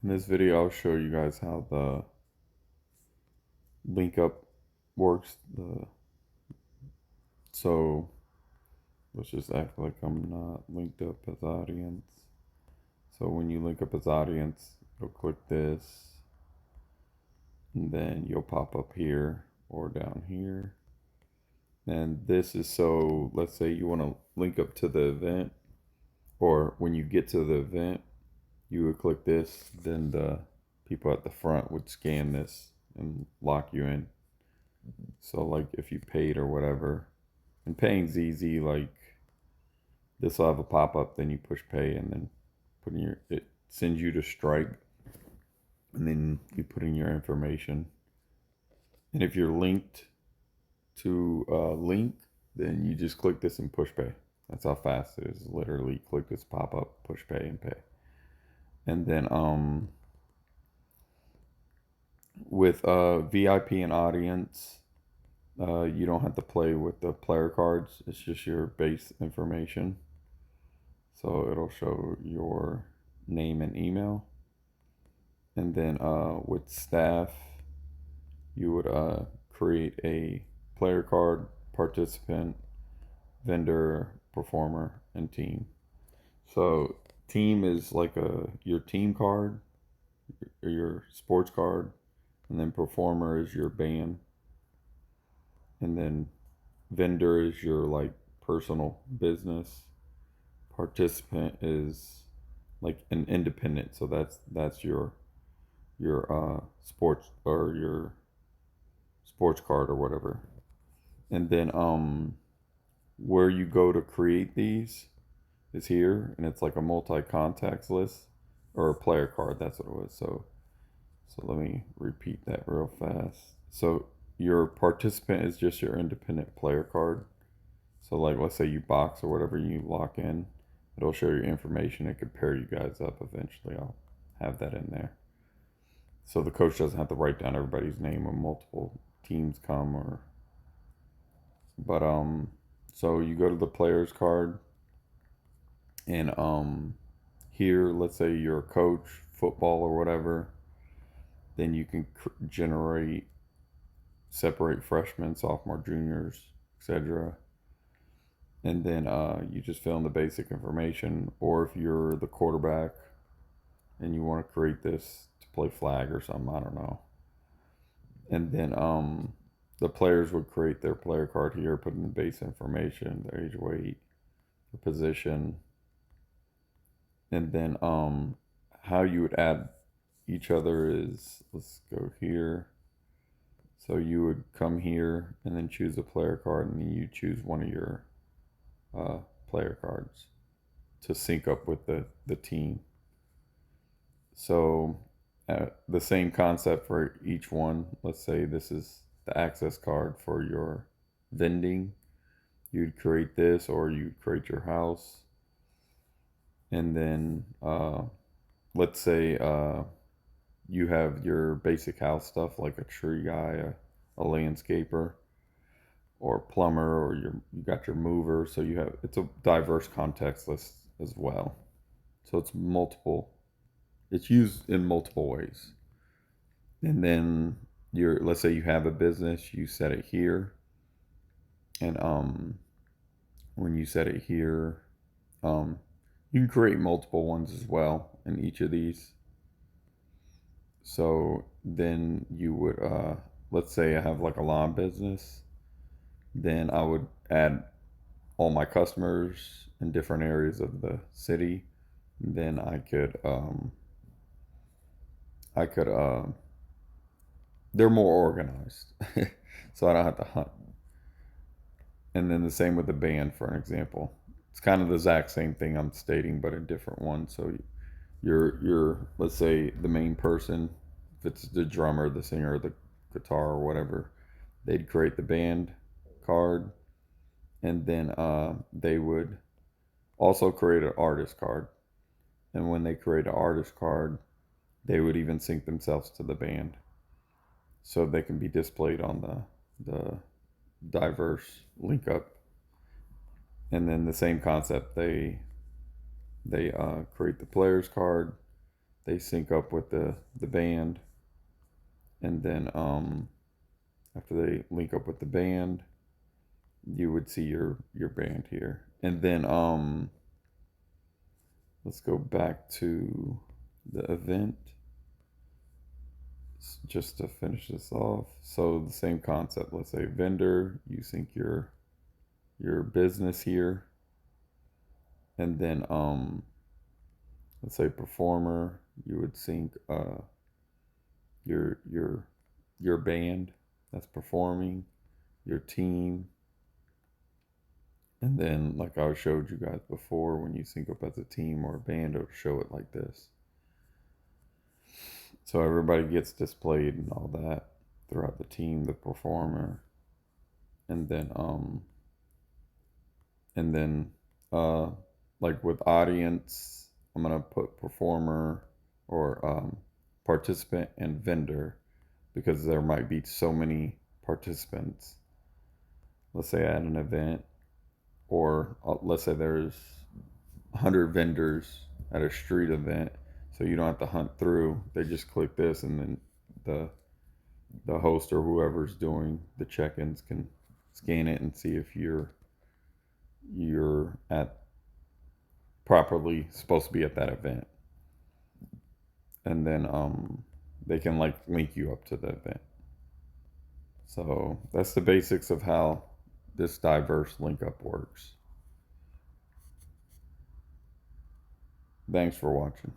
In this video, I'll show you guys how the link up works. So let's just act like I'm not linked up as audience. So when you link up as audience, you'll click this, and then you'll pop up here or down here. And this is so, let's say you want to link up to the event, or when you get to the event, you would click this, then the people at the front would scan this and lock you in. So like if you paid or whatever, and paying's easy, like this will have a pop-up, then you push pay and then put in it sends you to Stripe, and then you put in your information. And if you're linked to a link, then you just click this and push pay. That's how fast it is. Literally click this pop-up, push pay, and pay. And then with VIP and audience, you don't have to play with the player cards. It's just your base information. So it'll show your name and email. And then with staff, you would create a player card, participant, vendor, performer, and team. So team is like your team card, or your sports card, and then performer is your band, and then vendor is your like personal business. Participant is like an independent, so that's your sports, or your sports card or whatever. And then where you go to create these is here, and it's like a multi-contacts list, or a player card. That's what it was. So let me repeat that real fast. So your participant is just your independent player card. So like let's say you box or whatever, you lock in, it'll show your information and compare you guys up. Eventually I'll have that in there. So the coach doesn't have to write down everybody's name when multiple teams come, or so you go to the players card, and here, let's say you're a coach, football or whatever, then you can separate freshmen, sophomore, juniors, etc. And then you just fill in the basic information. Or if you're the quarterback and you want to create this to play flag or something, I don't know. And then the players would create their player card here, put in the base information, their age, weight, the position, and then how you would add each other is, let's go here. So you would come here and then choose a player card, and then you choose one of your player cards to sync up with the team. So the same concept for each one. Let's say this is the access card for your vending. You'd create this, or you'd create your house. And then let's say you have your basic house stuff like a tree guy, a landscaper, or a plumber, or you got your mover. So it's a diverse context list as well. So it's used in multiple ways. And then let's say you have a business, you set it here. And when you set it here, you can create multiple ones as well in each of these. So then you would, let's say I have like a lawn business, then I would add all my customers in different areas of the city. Then they're more organized, so I don't have to hunt. And then the same with the band, for an example. It's kind of the exact same thing I'm stating, but a different one. So you're let's say the main person, if it's the drummer, the singer, the guitar, or whatever, they'd create the band card, and then they would also create an artist card. And when they create an artist card, they would even sync themselves to the band, so they can be displayed on the diverse link up. And then the same concept, they create the players card, they sync up with the band, and then after they link up with the band, you would see your band here. And then let's go back to the event just to finish this off. So the same concept. Let's say vendor, you sync your business here, and then let's say performer, you would sync your your your band that's performing, your team, and then like I showed you guys before, when you sync up as a team or a band, it'll show it like this. So everybody gets displayed and all that throughout the team, the performer, and then and then uh like with audience, I'm gonna put performer or participant and vendor because there might be so many participants. Let's say at an event, or let's say there's 100 vendors at a street event, so you don't have to hunt through. They just click this, and then the the host or whoever's doing the check-ins can scan it and see if you're at properly supposed to be at that event, and then they can like link you up to the event. So that's the basics of how this diverse link up works. Thanks for watching.